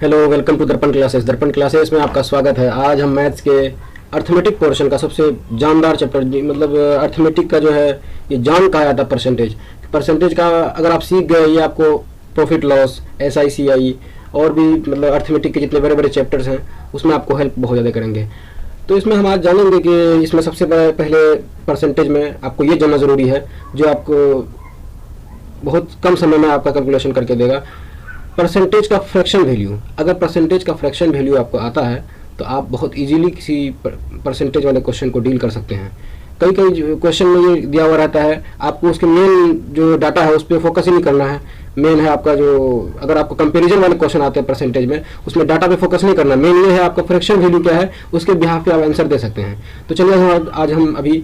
Hello, welcome to दर्पण classes. दर्पण classes में आपका स्वागत है। आज हम मैथ्स के अर्थमेटिक पोर्शन का सबसे जानदार चैप्टर, मतलब अर्थमेटिक का जो है ये जान कहा जाता है परसेंटेज का। अगर आप सीख गए, ये आपको प्रॉफिट लॉस, SICI और भी मतलब अर्थमेटिक के जितने बड़े बड़े चैप्टर्स हैं उसमें आपको हेल्प बहुत ज़्यादा करेंगे। तो इसमें हम आज जानेंगे कि इसमें सबसे पहले परसेंटेज में आपको ये जानना ज़रूरी है जो आपको बहुत कम समय में आपका कैलकुलेशन करके देगा, परसेंटेज का फ्रैक्शन वैल्यू। अगर परसेंटेज का फ्रैक्शन वैल्यू आपको आता है तो आप बहुत इजीली किसी परसेंटेज वाले क्वेश्चन को डील कर सकते हैं। कई क्वेश्चन में ये दिया हुआ रहता है, आपको उसके मेन जो डाटा है उस पर फोकस ही नहीं करना है। मेन है आपका जो, अगर आपको कंपैरिजन वाले क्वेश्चन आते हैं परसेंटेज में, उसमें डाटा पे फोकस नहीं करना। मेन ये है आपका फ्रैक्शन वैल्यू क्या है, उसके बिहाफ पे आप आंसर दे सकते हैं। तो चलिए आज हम अभी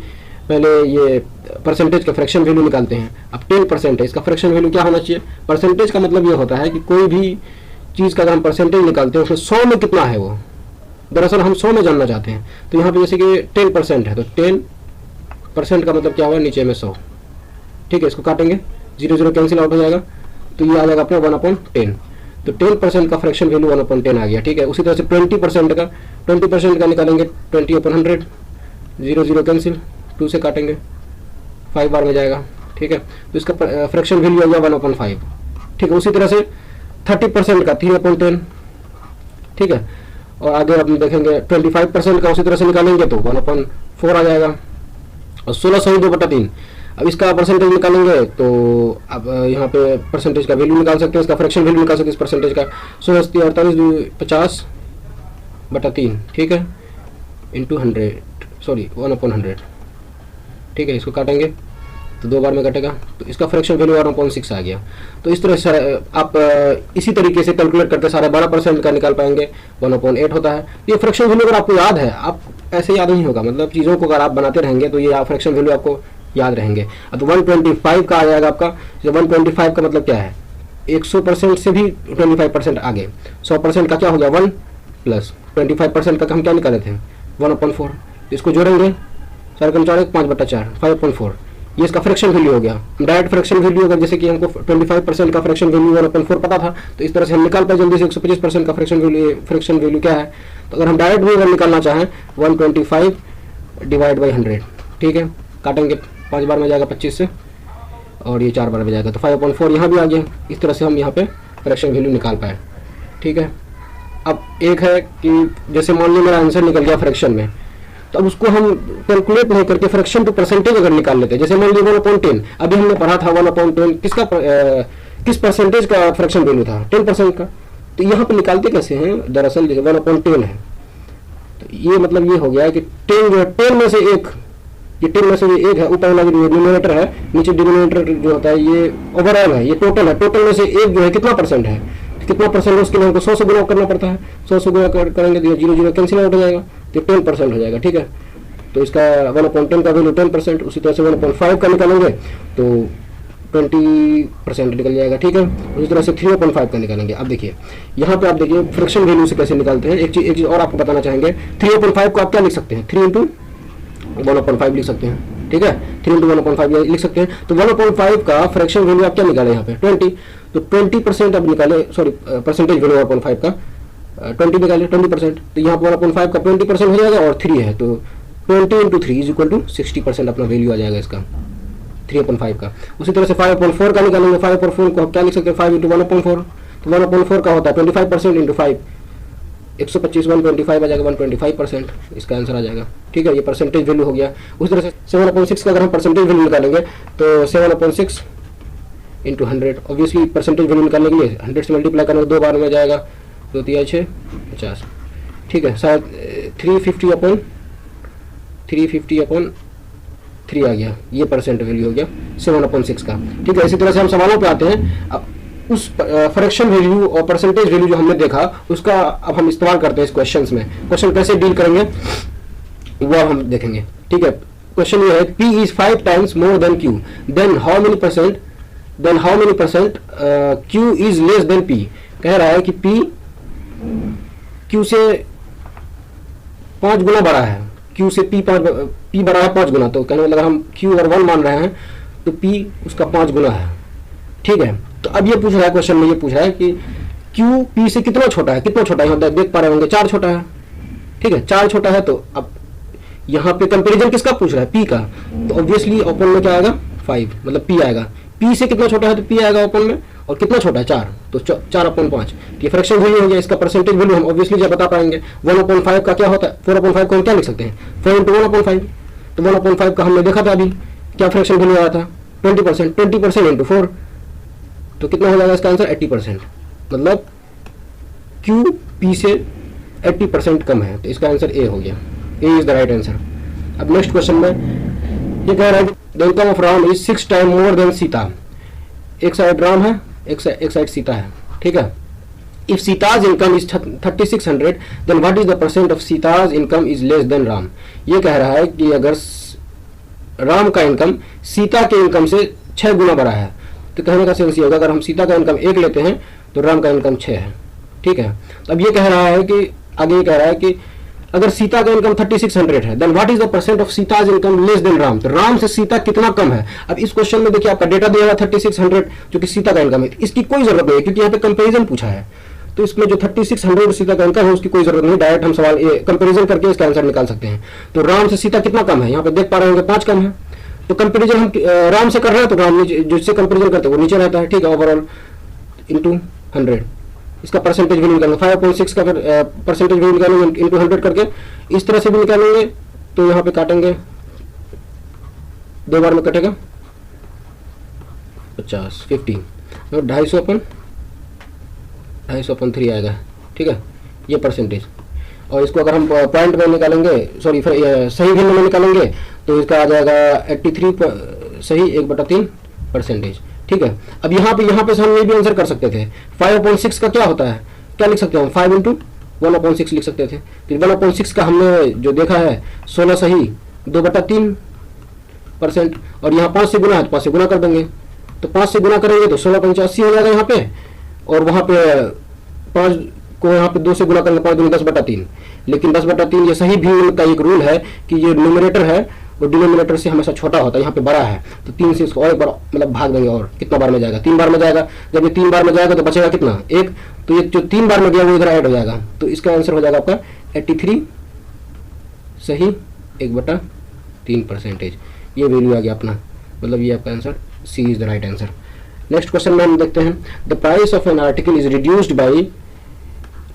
पहले ये परसेंटेज का फ्रैक्शन वैल्यू निकालते हैं। अब 10% है, इसका फ्रैक्शन वैल्यू क्या होना चाहिए? परसेंटेज का मतलब ये होता है कि कोई भी चीज़ का अगर हम परसेंटेज निकालते हैं उसमें 100 में कितना है वो, दरअसल हम 100 में जानना चाहते हैं। तो यहाँ पे जैसे कि 10% है तो 10% का मतलब क्या हुआ, नीचे में 100। ठीक है, इसको काटेंगे, 0 0 कैंसिल आउट हो जाएगा, तो ये आ जाएगा अपना 1/10। तो 10% का फ्रैक्शन वैल्यू 1/10 आ गया। ठीक है, उसी तरह से 20% का निकालेंगे, 20/100, 0 0 कैंसिल, 2 से काटेंगे, 5 बार में जाएगा। ठीक है, तो इसका फ्रैक्शन वैल्यू आ गया 1/5। ठीक है, उसी तरह से 30% का 3/10। ठीक है, और आगे हम देखेंगे 25% का उसी तरह से निकालेंगे तो 1/4 आ जाएगा, और 16 2/3। अब इसका परसेंटेज निकालेंगे तो अब यहाँ पे परसेंटेज का वैल्यू निकाल सकते हैं, इसका फ्रैक्शन वैल्यू निकाल सकते हैं इस परसेंटेज का। 16 48 50/3। ठीक है, इंटू 100, सॉरी 1/100। ठीक है, इसको काटेंगे तो 2 बार में कटेगा, तो इसका फ्रैक्शन वैल्यू 1/6 आ गया। तो इस तरह से आप इसी तरीके से कैलकुलेट करके सारे 12% का निकाल पाएंगे, 1/8 होता है। ये फ्रैक्शन वैल्यू अगर आपको याद है, आप ऐसे याद नहीं होगा, मतलब चीज़ों को अगर आप बनाते रहेंगे तो ये फ्रैक्शन वैल्यू आपको याद रहेंगे। अब 125 का आ जाएगा आपका। 125 का मतलब क्या है, 100% से भी 25% आगे। 100% का क्या हो गया 1 प्लस 25% का हम क्या निकाले थे 1/4। इसको जोड़ेंगे, सारे कम 4 5/4, 5/4। ये इसका फ्रैक्शन वैल्यू हो गया। डायरेक्ट फ्रैक्शन वैल्यू अगर जैसे कि हमको 25% का फ्रैक्शन वैल्यू 1/4 पता था, तो इस तरह से हम निकाल पाए जल्दी से 125% का फ्रैक्शन वैल्यू क्या है। तो अगर हम डायरेक्ट भी अगर निकालना चाहें 125 डिवाइड बाई 100। ठीक है, काटेंगे, 5 बार में जाएगा 25 से, और ये 4 बार में जाएगा, तो 5/4 यहाँ भी आ गया। इस तरह से हम यहाँ पे फ्रैक्शन वैल्यू निकाल पाए। ठीक है, अब एक है कि जैसे मान लो मेरा आंसर निकल गया फ्रैक्शन में, तो अब उसको हम कैलकुलेट नहीं करके फ्रैक्शन टू परसेंटेज अगर निकाल लेते हैं। जैसे मान लीजिए 1/10, अभी हमने पढ़ा था 1/10 किस परसेंटेज का फ्रैक्शन वैल्यू था, 10% का। तो यहाँ पे निकालते कैसे हैं, दरअसल जैसे 1/10 है, तो ये मतलब ये हो गया कि 10 जो है 10 में से एक, ये 10 में से ये एक है, ऊपर वाला जो डिनोमिनेटर है, नीचे डिनोमिनेटर जो होता है ये ओवरऑल है, ये टोटल है। टोटल में से एक जो है कितना परसेंट है, कितना परसेंट है उसके लिए हमको 100 से गुणा करना पड़ता है। 100 से गुणा करेंगे तो 0 0 कैंसिल आउट हो जाएगा, तो 10% हो जाएगा। ठीक है, तो इसका 1/10 का वैल्यू 10%। उसी तरह से 1/5 का निकालेंगे तो 20% निकल जाएगा। ठीक है, उसी तरह से 3/5 का निकालेंगे। अब देखिए यहाँ पे आप देखिए फ्रैक्शन वैल्यू से कैसे निकालते हैं। एक चीज़ और आपको बताना चाहेंगे, 3/5 को आप क्या लिख सकते हैं, 3 × 1/5 लिख सकते हैं। ठीक है, 3 × 1/5 लिख सकते हैं। तो 1/5 का फ्रैक्शन वैल्यू आप क्या निकाले यहाँ पे 20, तो 20% अब निकाले, सॉरी परसेंटेज वैल्यू 1/5 का 20 निकाले 20%, तो यहाँ पर 1/5 का 20% हो जाएगा, और 3 है तो 20 × 3 = 60% अपना वैल्यू आ जाएगा इसका 3/5 का। उसी तरह से 5/4 का निकालेंगे। 5/4 को क्या लिख सकते हैं, 5 × 1/4, तो 1/4 का होता है 25% × 5, 125, 125 आ जाएगा, 125% इसका आंसर आ जाएगा। ठीक है, ये परसेंटेज वैल्यू हो गया। उसी तरह से 7/6 का अगर हम परसेंटेज वैल्यू निकालेंगे तो 7/6 × 100, ऑब्वियसली परसेंटेज वैल्यू निकालने के लिए 100 से मल्टीप्लाई करने 2 बार में जाएगा, 2 × 6 50। ठीक है, शायद 350/3 आ गया, ये परसेंट वैल्यू हो गया 7/6 का। ठीक है, इसी तरह से हम सवालों पे आते हैं। अब उस फ्रैक्शन वैल्यू और परसेंटेज वैल्यू जो हमने देखा उसका अब हम इस्तेमाल करते हैं इस क्वेश्चंस में। क्वेश्चन कैसे डील करेंगे वो हम देखेंगे। ठीक है, क्वेश्चन ये है, P is 5 times more than Q, then how many percent Q is less than P। कह रहा है कि P Q से 5 गुना बड़ा है, Q से P बड़ा है 5 गुना। तो कहने मतलब हम Q अगर 1 मान रहे हैं तो P उसका 5 गुना है। ठीक है, तो अब ये पूछ रहा है, क्वेश्चन में ये पूछ रहा है कि क्यू पी से कितना छोटा है, कितना छोटा है, यहाँ देख पा रहे होंगे 4 छोटा है, ठीक है 4 छोटा है। तो अब यहाँ पे कंपेरिजन किसका पूछ रहा है, पी का, तो ऑब्वियसली ओपन में क्या आएगा 5, मतलब पी आएगा। पी से कितना छोटा है तो पी आएगा ओपन में, और कितना छोटा है 4, तो 4/5। ये फ्रैक्शन वैल्यू हो गया, इसका परसेंटेज वैल्यू हम ऑब्वियसली जब बता पाएंगे। 1/5 का क्या होता है, 4/5 को हम क्या लिख सकते हैं 4 × 1/5। तो 1/5 का हमने देखा था अभी क्या फ्रैक्शन वैल्यू आया था 20%, 20% × 4, तो कितना हो जाएगा इसका आंसर 80%, मतलब क्यू पी से 80% कम है, तो इसका आंसर ए हो गया, ए इज द राइट आंसर। अब नेक्स्ट क्वेश्चन में ये कह रहा है the income of Ram is 6 time more than Sita. एक साइड राम है, एक साइड सीता है, ठीक है। If Sita's income is 3600 then what is the percent of Sita's income is less than Ram. ये कह रहा है कि अगर राम का इनकम सीता के इनकम से 6 गुना बड़ा है, तो कहने का सेंस ये होगा अगर हम सीता का इनकम 1 लेते हैं तो राम का इनकम 6 है, ठीक है। तो अब ये कह रहा है कि आगे ये कह रहा है कि अगर सीता का इनकम 3600 है then what is the percent of Sita's income less than Ram. तो राम से सीता कितना कम है। अब इस क्वेश्चन में देखिए आपका डेटा दिया हुआ 3600 जो कि सीता का इनकम है, इसकी कोई जरूरत नहीं है क्योंकि यहाँ पे कंपेरिजन पूछा है। तो इसमें जो 3600 सीता का इनकम है उसकी कोई जरूरत नहीं, डायरेक्ट हम सवाल कंपेरिजन करके इसका आंसर निकाल सकते हैं। तो राम से सीता कितना कम है, यहाँ पे देख पा रहे होंगे 5 कम है। तो कंपेरिजन हम राम से कर रहे हैं तो राम जिससे कंपेरिजन करते हैं वो नीचे रहता है, ठीक है। ओवरऑल इंटू 100 इसका परसेंटेज वैल्यू निकालेंगे, 5.6 का परसेंटेज वैल्यू निकालेंगे इंटू 100 करके, इस तरह से भी निकालेंगे। तो यहाँ पे काटेंगे 2 बार में कटेगा 50 50, तो 250/3 आएगा, ठीक है ये परसेंटेज। और इसको अगर हम पॉइंट में निकालेंगे, सॉरी सही भिन्न में निकालेंगे तो इसका आ जाएगा 83 सही 1/3 परसेंटेज, ठीक है। अब यहाँ पे से हम ये भी आंसर कर सकते थे 5/6 का क्या होता है, क्या लिख सकते हैं हम 5 × 1/6 लिख सकते थे। फिर 1/6 का हमने जो देखा है 16 सही 2/3%, और यहाँ 5 से गुना है तो 5 से गुना कर देंगे, तो 5 से गुना करेंगे तो 16/85 हो जाएगा यहाँ पे, और वहाँ पे 5 को यहाँ पे 2 से गुना करेंगे 5 × 10/3। लेकिन 10/3 ये सही भिन्न का एक रूल है कि ये न्यूमरेटर है वो डिनोमिनेटर से हमेशा छोटा होता है, यहाँ पे बड़ा है तो 3 से इसको और एक बार मतलब भाग देंगे, और कितना बार में जाएगा 3 बार में जाएगा। जब ये 3 बार में जाएगा तो बचेगा कितना 1, तो ये जो 3 बार में गया वो इधर ऐड हो जाएगा, तो इसका आंसर हो जाएगा आपका 83 सही 1/3 परसेंटेज। ये वैल्यू आ गया अपना, मतलब ये आपका answer C is the right answer. Next question में हम देखते हैं the price of an article is reduced by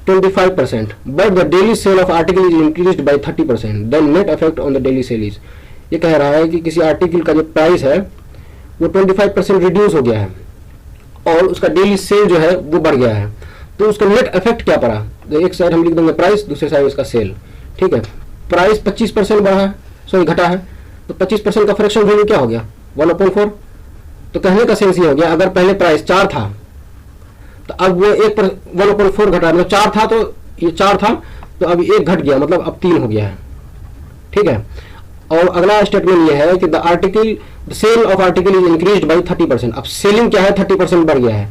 25% but the daily sale of article is increased by 30%, then net effect on the daily sale is। ये कह रहा है कि किसी आर्टिकल का जो प्राइस है वो 25% रिड्यूस हो गया है और उसका डेली सेल जो है वो बढ़ गया है, तो उसका नेट इफेक्ट क्या पड़ा। एक साइड हम लिख देंगे प्राइस, दूसरे साइड उसका सेल, ठीक है। प्राइस 25% बढ़ा है, सॉरी घटा है, तो 25% का फ्रैक्शन वैल्यू क्या हो गया 1/4। तो कहने का सेंस ये हो गया अगर पहले प्राइस 4 था तो अब वो 1/4 घटा, मतलब 4 था तो ये 4 था तो अब 1 घट गया, मतलब अब 3 हो गया है, ठीक है। और अगला स्टेटमेंट ये है कि the sale of article is increased by 30%। अब सेलिंग क्या है 30% बढ़ गया है,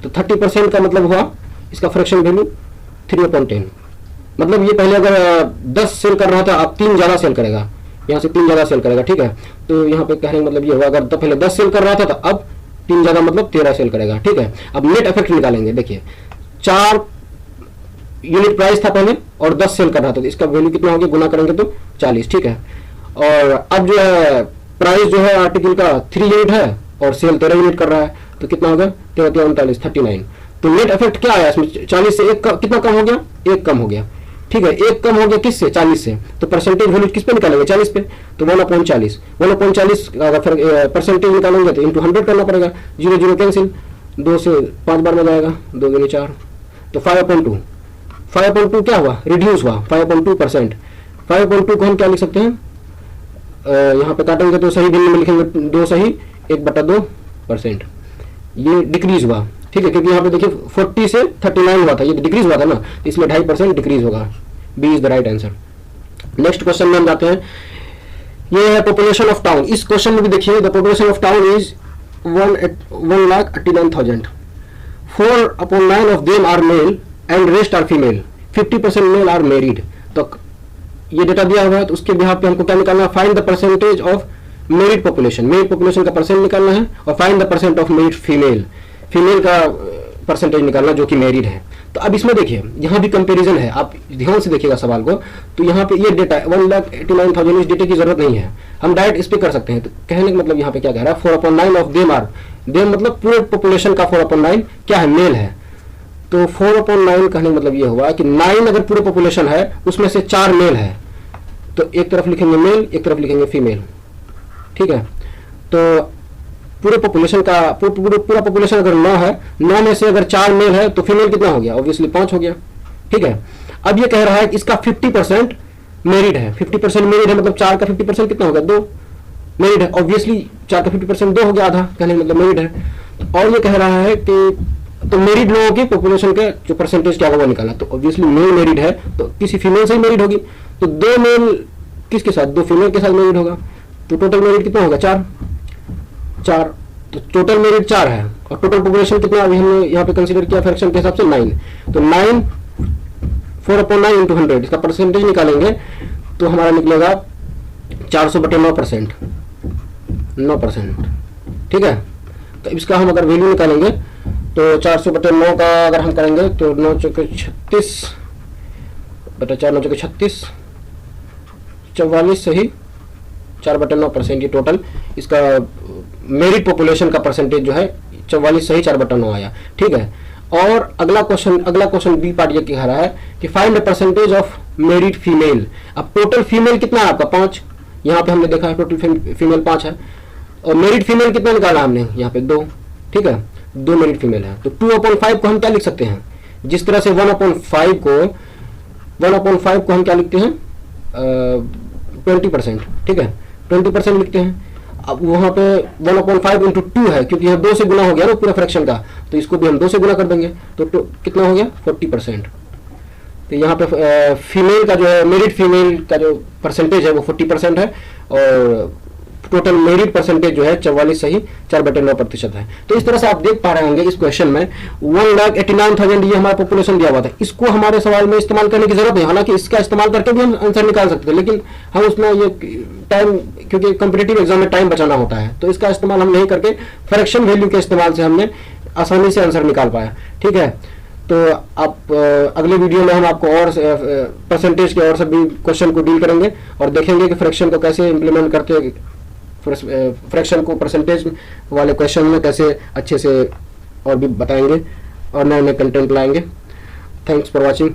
तो 30% का मतलब हुआ इसका फ्रैक्शन वैल्यू 3/10। मतलब ये पहले अगर 10 सेल कर रहा था अब 3 ज्यादा सेल करेगा, यहाँ से 3 ज्यादा सेल करेगा, ठीक है। तो यहाँ पे कहने का मतलब ये हुआ अगर तो पहले 10 सेल कर रहा था तो अब 3 ज्यादा मतलब 13 सेल करेगा, ठीक है। अब नेट इफेक्ट निकालेंगे, देखिए 4 यूनिट प्राइस था पहले और 10 सेल कर रहा था, तो इसका वैल्यू कितना हो गया, गुना करेंगे तो 40, ठीक है। और अब जो है प्राइस जो है आर्टिकल का 3 यूनिट है और सेल 13 यूनिट कर रहा है, तो कितना होगा 13 39 39। तो नेट इफेक्ट क्या आया इसमें, 40 से 1 कितना कम हो गया, 1 कम हो गया, ठीक है। 1 कम हो गया किससे 40 से, तो परसेंटेज वैल्यू किस पे निकालेंगे 40 पे, तो 1/40 1/40 अगर परसेंटेज निकालेंगे तो इंटू 100 करना पड़ेगा, 0 0 कैंसिल, 2 से 5 बार में जाएगा, 2 दूनी 4, तो 5/2 क्या हुआ रिड्यूस हुआ 5/2%। 5/2 को हम क्या लिख सकते हैं, यहाँ पे काटेंगे तो सही भिन्न में लिखेंगे 2 सही 1/2%, ये डिक्रीज हुआ, ठीक है। क्योंकि यहाँ पे देखिए 40 से 39 हुआ था, ये डिक्रीज हुआ था ना, इसमें 2.5% डिक्रीज होगा, B is the right answer. Next question में हम जाते हैं, ये है पॉपुलेशन ऑफ टाउन। इस क्वेश्चन में भी देखिए the population of town is 1,89,000, 4/9 of them are male and rest are female, 50% male are married. तो ये डेटा दिया हुआ है, तो उसके बिहाफ पे हमको क्या निकालना है, find the percentage of married population, married population का परसेंट निकालना है, और find the percent of married female, female का परसेंटेज निकालना जो कि मैरिड है। तो अब इसमें देखिए यहाँ भी कंपैरिजन है, आप ध्यान से देखिएगा सवाल को। तो यहाँ पे ये डेटा 1,89,000, इस डेटा की जरूरत नहीं है, हम डायरेक्ट इस पे कर सकते हैं। तो कहने का मतलब यहाँ पे क्या कह रहा है, 4/9 ऑफ देम आर, देम मतलब पूरे पॉपुलेशन का 4/9 क्या है, मेल है। तो 4/9 कहने का मतलब ये हुआ कि 9 अगर पूरे पॉपुलेशन है उसमें से 4 मेल है, तो एक तरफ लिखेंगे मेल, एक तरफ लिखेंगे फीमेल, ठीक है। तो पूरे पॉपुलेशन का पूरा पॉपुलेशन अगर 9 है, 9 में से अगर 4 मेल है तो फीमेल कितना हो गया, ऑब्वियसली 5 हो गया, ठीक है। अब ये कह रहा है कि इसका 50% मेरिड है, 50% मेरिड है, मतलब 4 का 50% कितना हो गया, 2 मेरिड है, ऑब्वियसली 4 का 50% 2 हो गया, आधा, कहने का मतलब मेरिड है। और ये कह रहा है कि तो मेरिड लोगों की पॉपुलेशन के जो परसेंटेज क्या होगा निकालना, तो ऑब्वियसली मेल मेरिड है तो किसी फीमेल से ही मेरिड होगी, तो 2 मेल किसके साथ, 2 फीमेल के साथ मेरिड होगा, तो टोटल मेरिड कितना होगा, 4, तो टोटल मेरिट 4 है। और टोटल पॉपुलेशन कितना अभी हमने यहाँ पे कंसीडर किया फ्रैक्शन के हिसाब से 9, तो 9 4/9 इंटू 100, इसका परसेंटेज निकालेंगे तो हमारा निकलेगा 400/9%, 9%, ठीक है। तो इसका हम अगर वैल्यू निकालेंगे तो 400/9 का अगर हम करेंगे तो 9 चौके 36 बटा 4, 9 चौके 36, 44 सही 4/9%, ये टोटल इसका मेरिट पॉपुलेशन का परसेंटेज जो है 44 सही 4/9 आया, ठीक है। और अगला क्वेश्चन बी पार्ट ये कह रहा है कि find the percentage of merit female. अब टोटल फीमेल कितना है आपका, 5, यहाँ पे हमने देखा है टोटल फीमेल 5 है, और मेरिट फीमेल कितना निकाला हमने यहाँ पे 2, ठीक है, 2 मेरिट फीमेल है। तो 2/5 को हम क्या लिख सकते हैं, जिस तरह से 1/5 को हम क्या लिखते हैं 20%, ठीक है, 20% लिखते हैं। अब वहां पे 1/5 इंटू 2 है, क्योंकि यह 2 से गुना हो गया ना पूरा फ्रैक्शन का, तो इसको भी हम 2 से गुना कर देंगे तो कितना हो गया 40%। तो यहाँ पे फीमेल का जो है, मेरिट फीमेल का जो परसेंटेज है वो 40% है, और टोटल मेरिट परसेंटेज जो है 44 सही 4/9% है। तो इस तरह से आप देख पा रहे होंगे इस क्वेश्चन में 1,89,000 ये हमारा पॉपुलेशन दिया हुआ था, इसको हमारे सवाल में इस्तेमाल करने की जरूरत नहीं, हालांकि इसका इस्तेमाल करके भी हम आंसर निकाल सकते थे, लेकिन हम उसमें ये टाइम, क्योंकि कॉम्पिटिटिव एग्जाम में टाइम बचाना होता है, तो इसका इस्तेमाल हम नहीं करके फ्रैक्शन वैल्यू के इस्तेमाल से हमने आसानी से आंसर निकाल पाया, ठीक है। तो आप अगले वीडियो में हम आपको और परसेंटेज के और सभी क्वेश्चन को डील करेंगे और देखेंगे कि फ्रैक्शन को कैसे इंप्लीमेंट करते हैं, फ्रैक्शन को परसेंटेज वाले क्वेश्चन में कैसे अच्छे से और भी बताएंगे और नए नए कंटेंट लाएंगे। Thanks for watching.